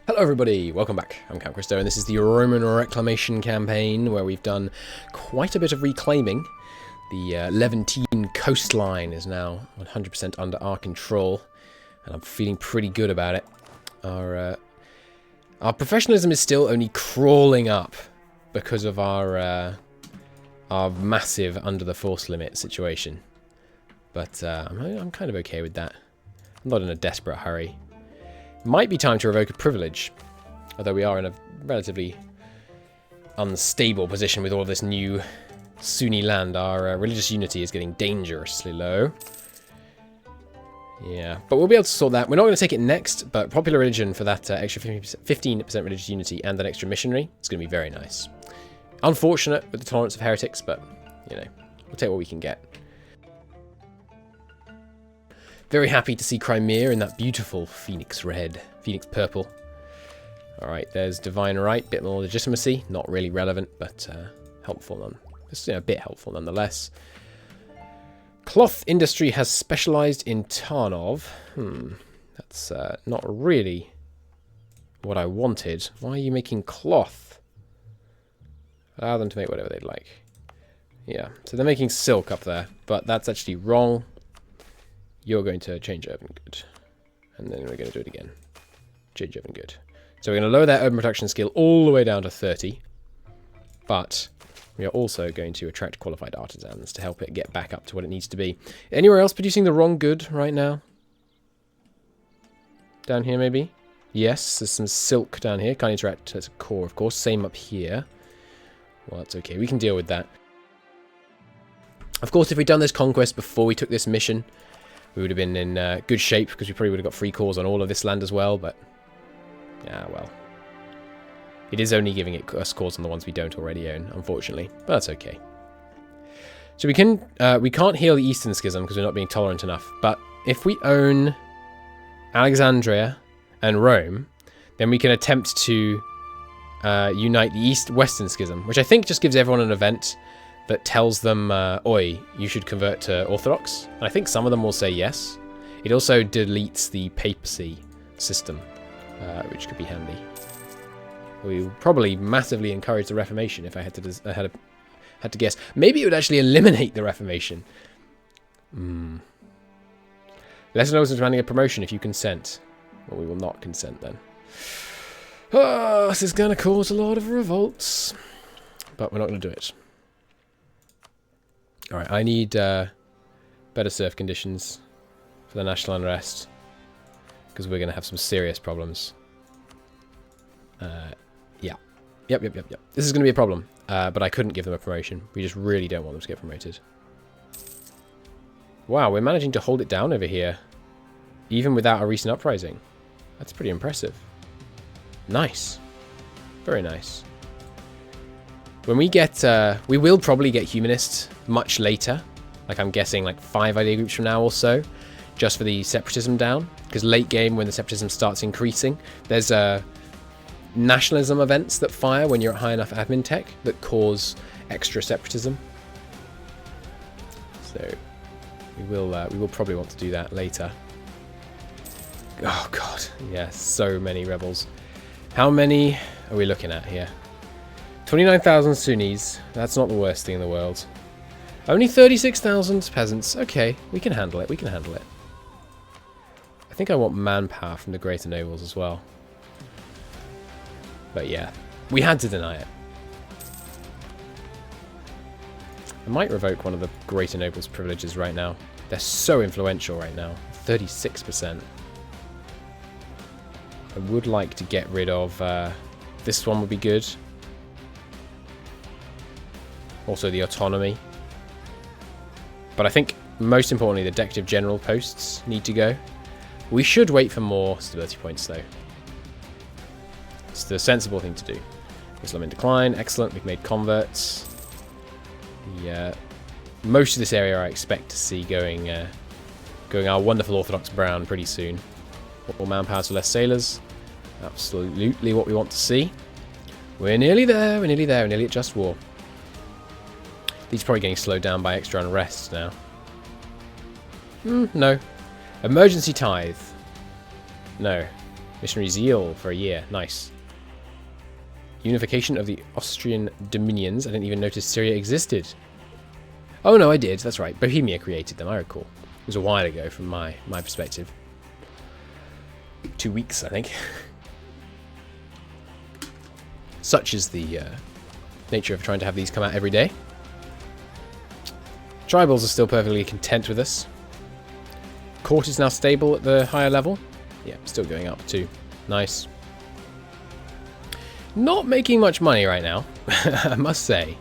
Hello everybody, welcome back. I'm Count Christo and this is the Roman Reclamation campaign where we've done quite a bit of reclaiming. The Levantine coastline is now 100% under our control and I'm feeling pretty good about it. Our professionalism is still only crawling up because of our massive under the force limit situation. But I'm kind of okay with that. I'm not in a desperate hurry. Might be time to revoke a privilege, although we are in a relatively unstable position with all of this new Sunni land. Our religious unity is getting dangerously low. Yeah, but we'll be able to sort that. We're not going to take it next, but popular religion for that extra 15% religious unity and an extra missionary, it's going to be very nice. Unfortunate with the tolerance of heretics, but, you know, we'll take what we can get. Very happy to see Crimea in that beautiful phoenix red, phoenix purple. Alright, there's Divine Right, bit more legitimacy. Not really relevant, but helpful. Just, a bit helpful nonetheless. Cloth industry has specialised in Tarnov. That's not really what I wanted. Why are you making cloth? Allow them to make whatever they'd like. Yeah, so they're making silk up there, but that's actually wrong. You're going to change urban good. And then we're going to do it again. Change urban good. So we're going to lower that urban production skill all the way down to 30. But we are also going to attract qualified artisans to help it get back up to what it needs to be. Anywhere else producing the wrong good right now? Down here maybe? Yes, there's some silk down here. Can't interact as a core, of course. Same up here. Well, that's okay. We can deal with that. Of course, if we'd done this conquest before we took this mission, we would have been in good shape because we probably would have got free cores on all of this land as well, but yeah, well. It is only giving us cores on the ones we don't already own, unfortunately, but that's okay. So we can't heal the Eastern Schism because we're not being tolerant enough, but if we own Alexandria and Rome, then we can attempt to unite the Western Schism, which I think just gives everyone an event that tells them, oi, you should convert to Orthodox. And I think some of them will say yes. It also deletes the papacy system, which could be handy. We will probably massively encourage the Reformation if I had to guess. Maybe it would actually eliminate the Reformation. Let us know who's demanding a promotion if you consent. Well, we will not consent then. Oh, this is going to cause a lot of revolts. But we're not going to do it. Alright, I need better surf conditions for the national unrest. Because we're going to have some serious problems. Yeah. Yep. This is going to be a problem. But I couldn't give them a promotion. We just really don't want them to get promoted. Wow, we're managing to hold it down over here. Even without a recent uprising. That's pretty impressive. Nice. Very nice. When we get, we will probably get humanists much later. Like I'm guessing like 5 idea groups from now or so. Just for the separatism down. Because late game when the separatism starts increasing, there's nationalism events that fire when you're at high enough admin tech that cause extra separatism. So we will probably want to do that later. Oh god, yeah, so many rebels. How many are we looking at here? 29,000 Sunnis. That's not the worst thing in the world. Only 36,000 peasants. Okay, we can handle it. We can handle it. I think I want manpower from the greater nobles as well. But yeah, we had to deny it. I might revoke one of the greater nobles' privileges right now. They're so influential right now. 36%. I would like to get rid of... this one would be good. Also the autonomy. But I think, most importantly, the Deputy General posts need to go. We should wait for more stability points, though. It's the sensible thing to do. Islam in decline. Excellent. We've made converts. Yeah. Most of this area I expect to see going our wonderful Orthodox brown pretty soon. More manpower to less sailors. Absolutely what we want to see. We're nearly there. We're nearly there. We're nearly at just war. These are probably getting slowed down by extra unrest now. No. Emergency tithe. No. Missionary zeal for a year. Nice. Unification of the Austrian dominions. I didn't even notice Syria existed. Oh no, I did. That's right. Bohemia created them. I recall. It was a while ago from my perspective. 2 weeks, I think. Such is the nature of trying to have these come out every day. Tribals are still perfectly content with us. Court is now stable at the higher level. Yeah, still going up too. Nice. Not making much money right now, I must say.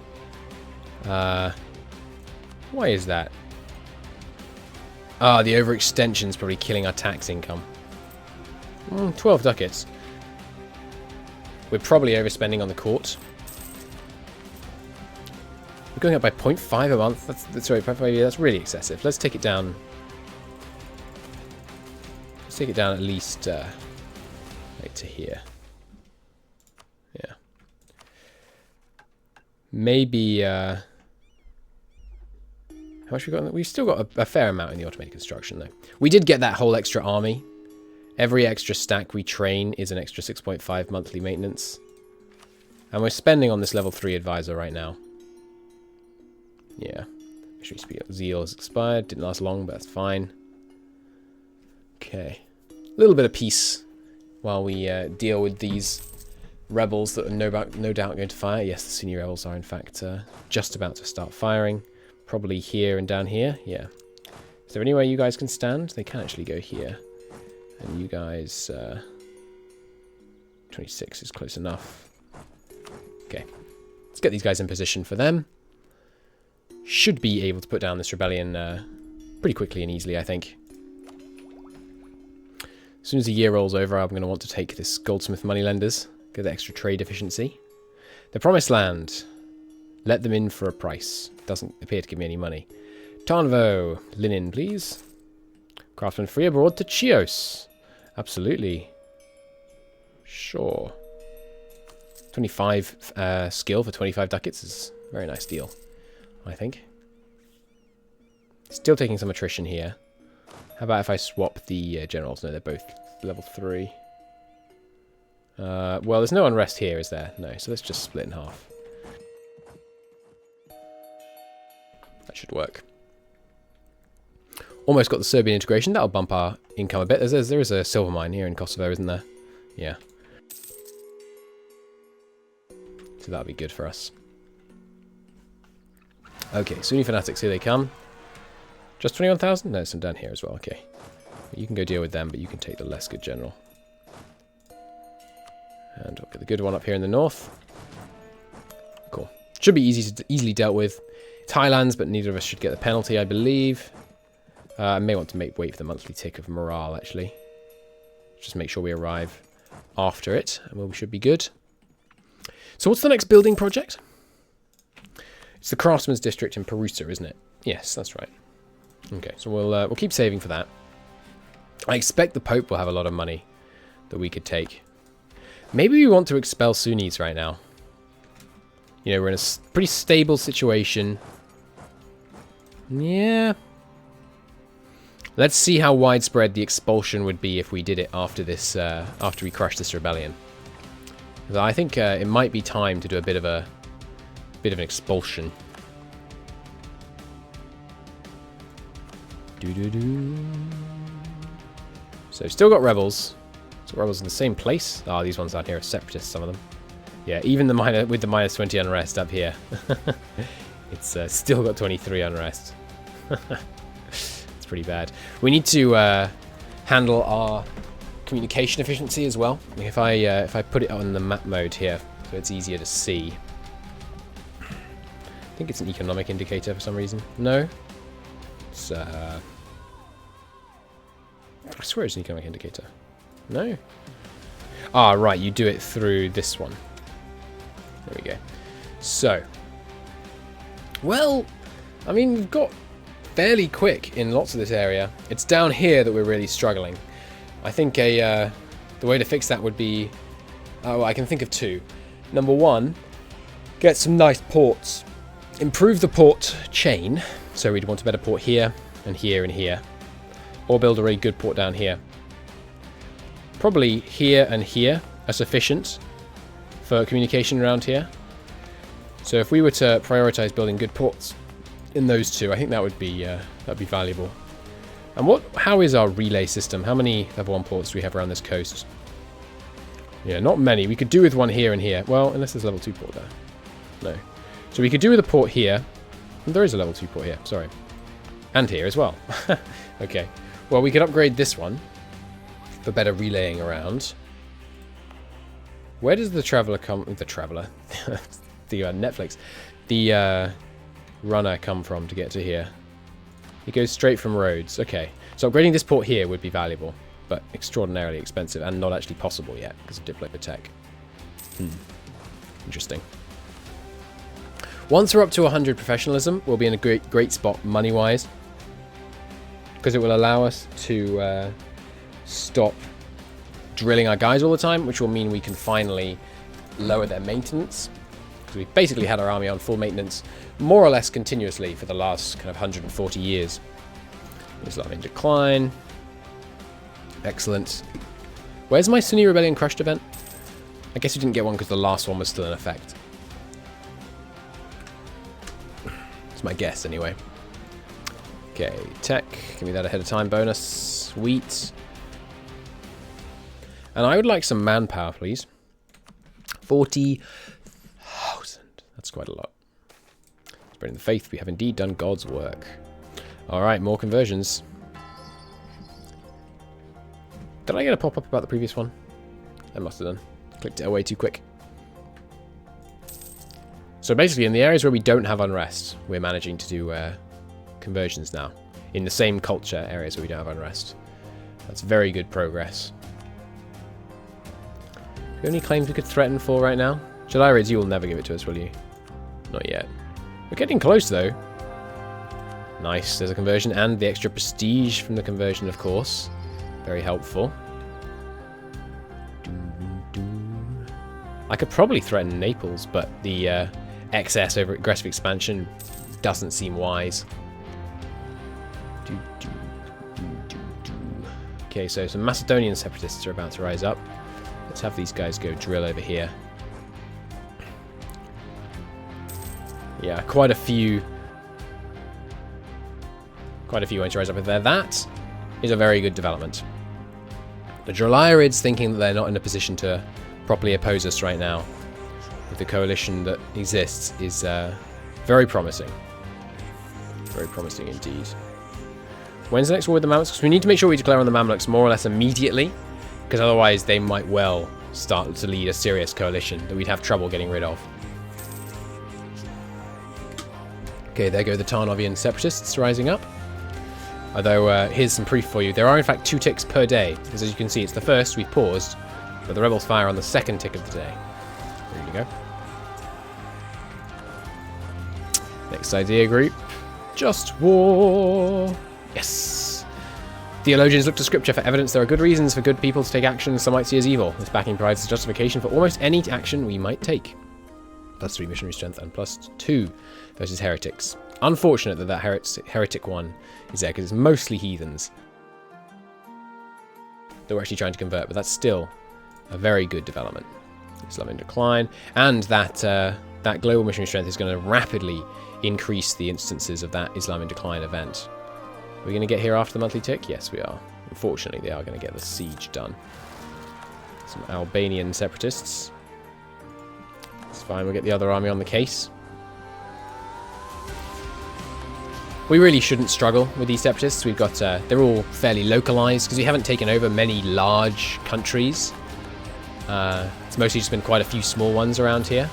Why is that? Ah, the overextension's probably killing our tax income. 12 ducats. We're probably overspending on the court. We're going up by 0.5 a month. That's right, 0.5 a year. That's really excessive. Let's take it down. Let's take it down at least right to here. Yeah. Maybe. How much we got? We've still got a fair amount in the automated construction, though. We did get that whole extra army. Every extra stack we train is an extra 6.5 monthly maintenance. And we're spending on this level 3 advisor right now. Yeah. Missionary zeal has expired. Didn't last long, but that's fine. Okay. A little bit of peace while we deal with these rebels that are no doubt going to fire. Yes, the senior rebels are, in fact, just about to start firing. Probably here and down here. Yeah. Is there anywhere you guys can stand? They can actually go here. And you guys... 26 is close enough. Okay. Let's get these guys in position for them. Should be able to put down this rebellion pretty quickly and easily, I think. As soon as the year rolls over, I'm going to want to take this goldsmith moneylenders. Get the extra trade efficiency. The Promised Land. Let them in for a price. Doesn't appear to give me any money. Tarnovo. Linen, please. Craftsman free abroad to Chios. Absolutely. Sure. 25 skill for 25 ducats is a very nice deal, I think. Still taking some attrition here. How about if I swap the generals? No, they're both level 3. Well, there's no unrest here, is there? No, so let's just split in half. That should work. Almost got the Serbian integration. That'll bump our income a bit. There is a silver mine here in Kosovo, isn't there? Yeah. So that'll be good for us. Okay, Sunni fanatics, here they come. Just 21,000? No, some down here as well. Okay. You can go deal with them, but you can take the less good general. And we'll get the good one up here in the north. Cool. Should be easily dealt with. It's Highlands, but neither of us should get the penalty, I believe. I may want to wait for the monthly tick of morale, actually. Just make sure we arrive after it, and we should be good. So what's the next building project? It's the Craftsman's District in Perusa, isn't it? Yes, that's right. Okay, so we'll keep saving for that. I expect the Pope will have a lot of money that we could take. Maybe we want to expel Sunnis right now. You know, we're in a pretty stable situation. Yeah. Let's see how widespread the expulsion would be if we did it after this, after we crushed this rebellion. Because I think it might be time to do a bit of an expulsion. So still got rebels. Still got rebels in the same place. Ah, these ones down here are separatists, some of them. Yeah, even with the minus 20 unrest up here. It's still got 23 unrest. It's pretty bad. We need to handle our communication efficiency as well. If I put it on the map mode here, so it's easier to see. I think it's an economic indicator for some reason. No? It's I swear it's an economic indicator. No? Ah, right, you do it through this one. There we go. So, well, I mean, we've got fairly quick in lots of this area. It's down here that we're really struggling. I think the way to fix that would be... Oh, I can think of two. Number one, get some nice ports. Improve the port chain. So we'd want a better port here, and here, and here. Or build a really good port down here. probably here and here are sufficient for communication around here. So if we were to prioritize building good ports in those two, I think that'd be valuable. And how is our relay system? How many level 1 ports do we have around this coast? Yeah, not many. We could do with one here and here. Well, unless there's a level 2 port there. No. So we could do with a port here. And there is a level 2 port here, sorry. And here as well. Okay. Well, we could upgrade this one for better relaying around. Where does the Traveller come... The Traveller. The Netflix. The runner come from to get to here? He goes straight from Rhodes. Okay. So upgrading this port here would be valuable, but extraordinarily expensive and not actually possible yet because of diplomatic tech. Interesting. Once we're up to 100 professionalism, we'll be in a great spot money-wise, because it will allow us to stop drilling our guys all the time, which will mean we can finally lower their maintenance. Because we've basically had our army on full maintenance more or less continuously for the last kind of 140 years. Islam in decline. Excellent. Where's my Sunni Rebellion crushed event? I guess we didn't get one because the last one was still in effect. It's my guess anyway. Okay, tech. Give me that ahead of time bonus. Sweet. And I would like some manpower, please. 40,000. That's quite a lot. Spreading the faith, we have indeed done God's work. Alright, more conversions. Did I get a pop-up about the previous one? I must have done. Clicked it away too quick. So basically, in the areas where we don't have unrest, we're managing to do conversions now. In the same culture areas where we don't have unrest. That's very good progress. The only claims we could threaten for right now? Jalirids, you will never give it to us, will you? Not yet. We're getting close, though. Nice, there's a conversion, and the extra prestige from the conversion, of course. Very helpful. I could probably threaten Naples, but the excess over aggressive expansion doesn't seem wise. Okay, so some Macedonian separatists are about to rise up. Let's have these guys go drill over here. Yeah, quite a few want to rise up over there. That is a very good development. The Drolarids thinking that they're not in a position to properly oppose us right now with the coalition that exists is very promising. Very promising indeed. When's the next war with the Mamluks? Because we need to make sure we declare on the Mamluks more or less immediately, because otherwise they might well start to lead a serious coalition that we'd have trouble getting rid of. Okay, there go the Tarnovian separatists rising up. Although, here's some proof for you. There are in fact 2 ticks per day. As you can see, it's the first, we've paused, but the rebels fire on the 2nd tick of the day. There you go. Next idea group. Just war. Yes. Theologians look to scripture for evidence there are good reasons for good people to take action some might see as evil. This backing provides justification for almost any action we might take. +3 missionary strength and +2 versus heretics. Unfortunate that heretic one is there, because it's mostly heathens that we're actually trying to convert, but that's still a very good development. Islam in decline, and that global missionary strength is going to rapidly increase the instances of that Islam in decline event. Are we going to get here after the monthly tick? Yes, we are. Unfortunately, they are going to get the siege done. Some Albanian separatists. It's fine, we'll get the other army on the case. We really shouldn't struggle with these separatists. We've got, they're all fairly localized because we haven't taken over many large countries. It's mostly just been quite a few small ones around here.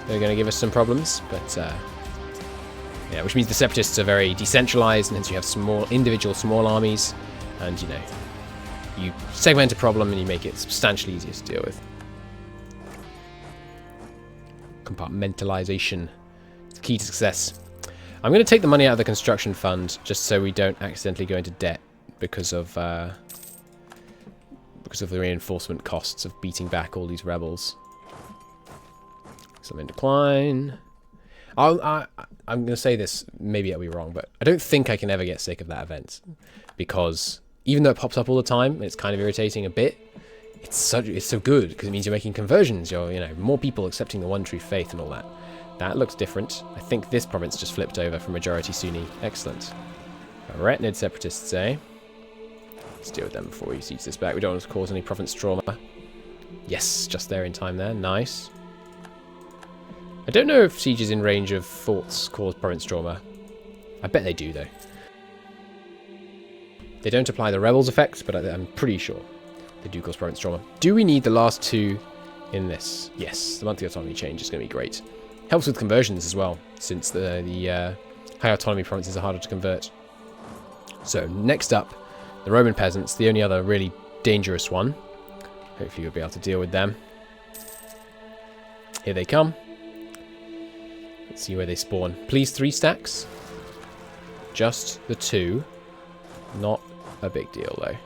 They're going to give us some problems, but yeah, which means the separatists are very decentralized, and hence you have individual small armies, and you know, you segment a problem and you make it substantially easier to deal with. Compartmentalization is the key to success. I'm going to take the money out of the construction fund just so we don't accidentally go into debt because of the reinforcement costs of beating back all these rebels. Some in decline. I'm going to say this, maybe I'll be wrong, but I don't think I can ever get sick of that event because even though it pops up all the time, it's kind of irritating a bit. It's so good because it means you're making conversions. You're, you know, more people accepting the one true faith and all that. That looks different. I think this province just flipped over from majority Sunni. Excellent. Retinid separatists, eh? Let's deal with them before we siege this back. We don't want to cause any province trauma. Yes, just there in time there. Nice. I don't know if sieges in range of forts cause province trauma. I bet they do, though. They don't apply the rebels effect, but I'm pretty sure they do cause province trauma. Do we need the last two in this? Yes, the monthly autonomy change is going to be great. Helps with conversions as well, since the high autonomy provinces are harder to convert. So, next up, the Roman peasants, the only other really dangerous one. Hopefully we'll be able to deal with them. Here they come. Let's see where they spawn. Please 3 stacks. Just the 2. Not a big deal though.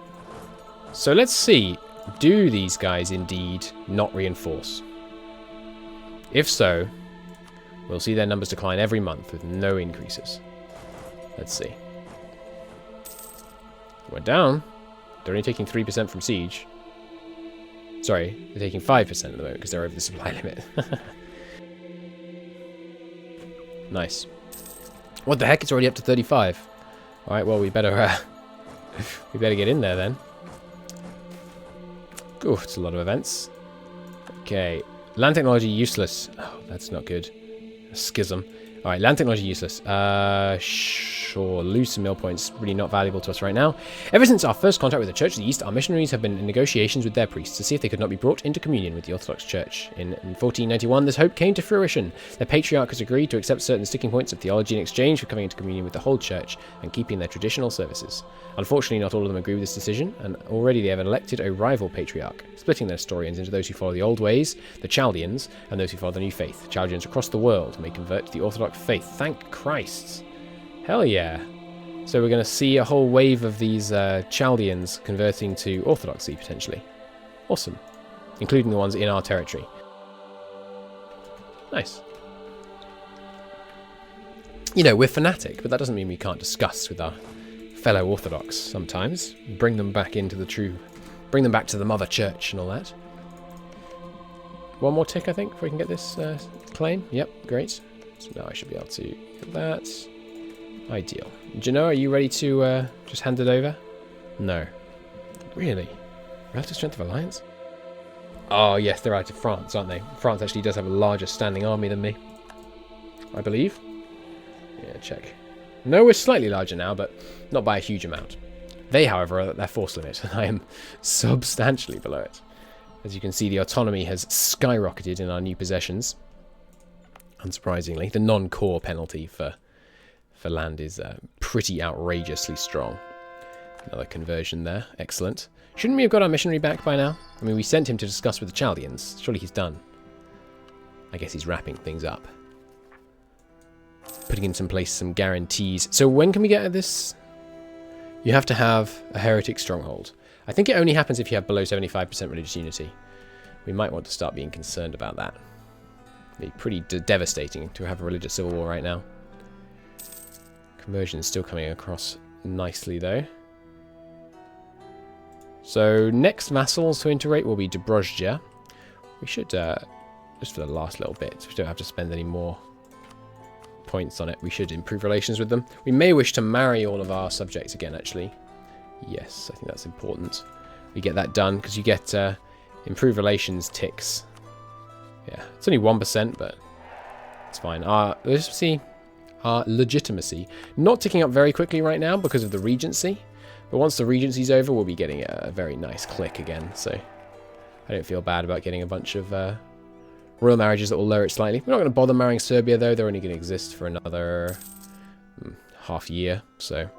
So let's see. Do these guys indeed not reinforce? If so, we'll see their numbers decline every month with no increases. Let's see. Went down. They're only taking 3% from siege. Sorry, they're taking 5% at the moment because they're over the supply limit. Nice. What the heck? It's already up to 35. All right, well we better get in there then. Ooh, it's a lot of events. Okay, land technology useless. Oh, that's not good. A schism. All right, land technology useless. Sure, lose some mill points. Really not valuable to us right now. Ever since our first contact with the Church of the East, our missionaries have been in negotiations with their priests to see if they could not be brought into communion with the Orthodox Church. In 1491, this hope came to fruition. Their patriarch has agreed to accept certain sticking points of theology in exchange for coming into communion with the whole Church and keeping their traditional services. Unfortunately, not all of them agree with this decision, and already they have elected a rival patriarch, splitting their Nestorians into those who follow the old ways, the Chaldeans, and those who follow the new faith. Chaldeans across the world may convert to the Orthodox faith. Thank Christ. Hell yeah. So we're going to see a whole wave of these Chaldeans converting to Orthodoxy, potentially. Awesome. Including the ones in our territory. Nice. You know, we're fanatic, but that doesn't mean we can't discuss with our fellow Orthodox sometimes. Bring them back into the true... Bring them back to the Mother Church and all that. One more tick, I think, before we can get this claim. Yep, great. So now I should be able to get that. Ideal. Genoa, are you ready to just hand it over? No. Really? Relative strength of alliance? Oh, yes, they're out of France, aren't they? France actually does have a larger standing army than me. I believe. Yeah, check. No, we're slightly larger now, but not by a huge amount. They, however, are at their force limit, and I am substantially below it. As you can see, the autonomy has skyrocketed in our new possessions. Unsurprisingly, the non-core penalty for land is pretty outrageously strong. Another conversion there. Excellent. Shouldn't we have got our missionary back by now? I mean, we sent him to discuss with the Chaldeans. Surely he's done. I guess he's wrapping things up. Putting in some guarantees. So when can we get at this? You have to have a heretic stronghold. I think it only happens if you have below 75% religious unity. We might want to start being concerned about that. It'd be pretty devastating to have a religious civil war right now. Conversion is still coming across nicely, though. So, next vassals to integrate will be Dobrozhia. We should, just for the last little bit, we don't have to spend any more points on it. We should improve relations with them. We may wish to marry all of our subjects again, actually. Yes, I think that's important. We get that done, because you get improved relations ticks. Yeah, it's only 1%, but it's fine. Let's see. Our legitimacy. Not ticking up very quickly right now because of the regency. But once the regency's over, we'll be getting a very nice click again. So I don't feel bad about getting a bunch of royal marriages that will lower it slightly. We're not going to bother marrying Serbia, though. They're only going to exist for another half year. So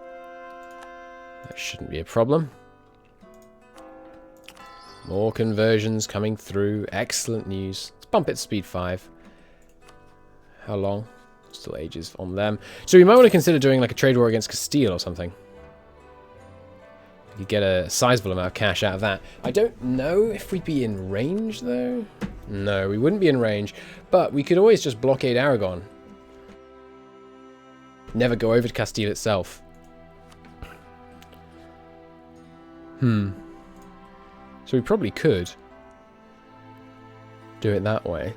that shouldn't be a problem. More conversions coming through. Excellent news. Let's bump it to speed 5. How long? Still ages on them. So we might want to consider doing like a trade war against Castile or something. You get a sizable amount of cash out of that. I don't know if we'd be in range, though. No, we wouldn't be in range. But we could always just blockade Aragon. Never go over to Castile itself. So we probably could do it that way.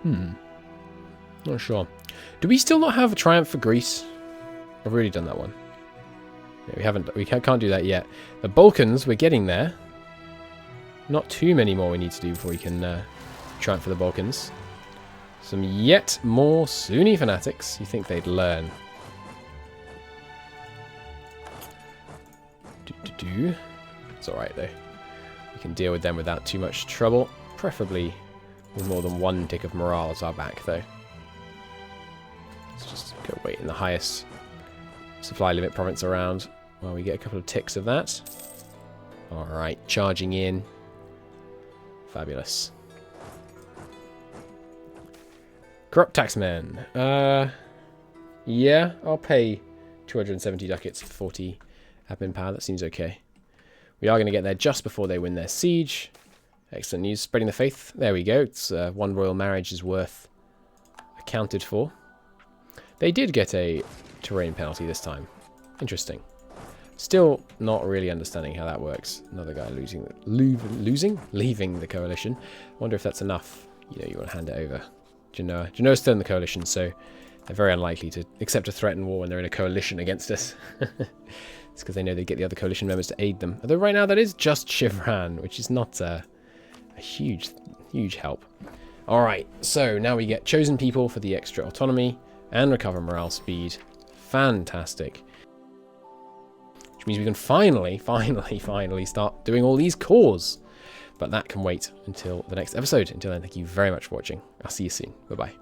Not sure. Do we still not have a triumph for Greece? I've already done that one. Yeah, we haven't. We can't do that yet. The Balkans, we're getting there. Not too many more we need to do before we can triumph for the Balkans. Some yet more Sunni fanatics. You think they'd learn? It's alright though. We can deal with them without too much trouble. Preferably with more than one tick of morale as our back though. Let's just go wait in the highest supply limit province around while we get a couple of ticks of that. Alright, charging in. Fabulous. Corrupt taxmen. Yeah, I'll pay 270 ducats for 40 admin power. That seems okay. We are going to get there just before they win their siege. Excellent news. Spreading the faith. There we go. It's one royal marriage is worth accounted for. They did get a terrain penalty this time. Interesting. Still not really understanding how that works. Another guy leaving the coalition. Wonder if that's enough. You know, you want to hand it over. Genoa's still in the coalition, so they're very unlikely to accept a threatened war when they're in a coalition against us. It's because they know they get the other coalition members to aid them. Although right now that is just Shivran, which is not a huge help. Alright, so now we get chosen people for the extra autonomy and recover morale speed. Fantastic. Which means we can finally start doing all these cores. But that can wait until the next episode. Until then, thank you very much for watching. I'll see you soon. Bye-bye.